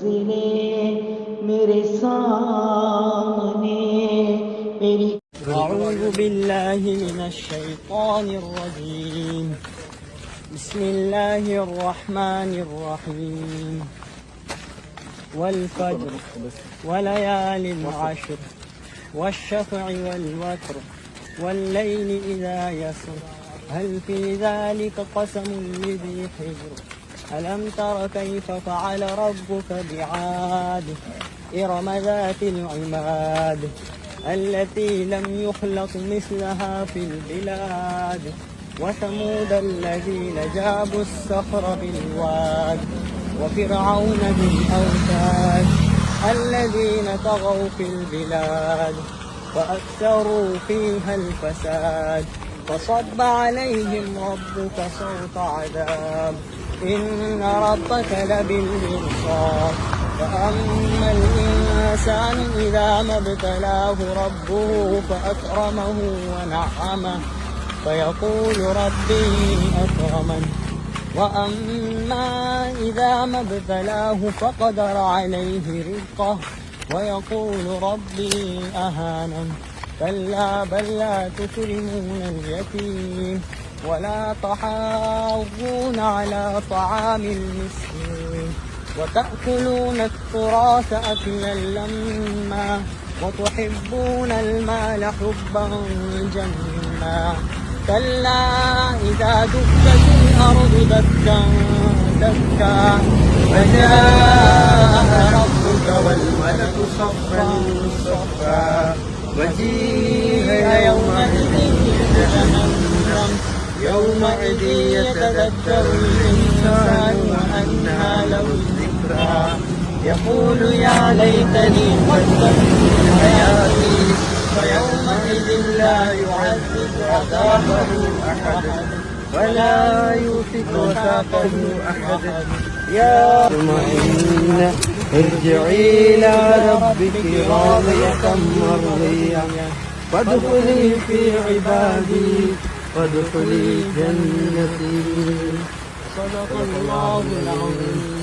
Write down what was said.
मंजिले मेरे सामने मेरी। अऊज़ु बिल्लाहि मिनश्शैतानिर्रजीम। बिस्मिल्लाहिर्रहमानिर्रहीम। वल्फज्र वलयालिन अश्र वश्शफ़अ वल्वत्र वल्लैलि इज़ा यसर हल फी ज़ालिका क़समुन लिज़ी हिज्र। ألم تر كيف فعل ربك بعاد إرم ذات العماد التي لم يخلق مثلها في البلاد وثمود الذين جابوا الصخر بالواد وفرعون ذي الأوتاد الذين طغوا في البلاد فأكثروا فيها الفساد فصب عليهم ربك صوت عذاب إن ربك لبالمرصاد. فأما الإنسان إذا ما ابتلاه ربه فأكرمه ونعمه فيقول ربي أكرمن. وأما إذا ما ابتلاه فقدر عليه رزقه ويقول ربي أهانن. كلا بل لا تكرمون اليتيم ولا تحاضون على طعام المسكين وتأكلون التراث أكلا لما وتحبون المال حبا جما. كلا إذا دكت الأرض دكا دكا فجاء ربك والملك صفا صفا وجيء يومئذ بجهنم يومئذ يتذكر الإنسان وأنى له الذكرى يقول يا ليتني قدمت لحياتي فيومئذ لا يعذب عذابه أحد ولا يوثق وثاقه أحد. يا مطمئنة ارجعي إلى ربك راضية مرضية فادخلي في عبادي وادخلي جنتي. صدق الله العظيم.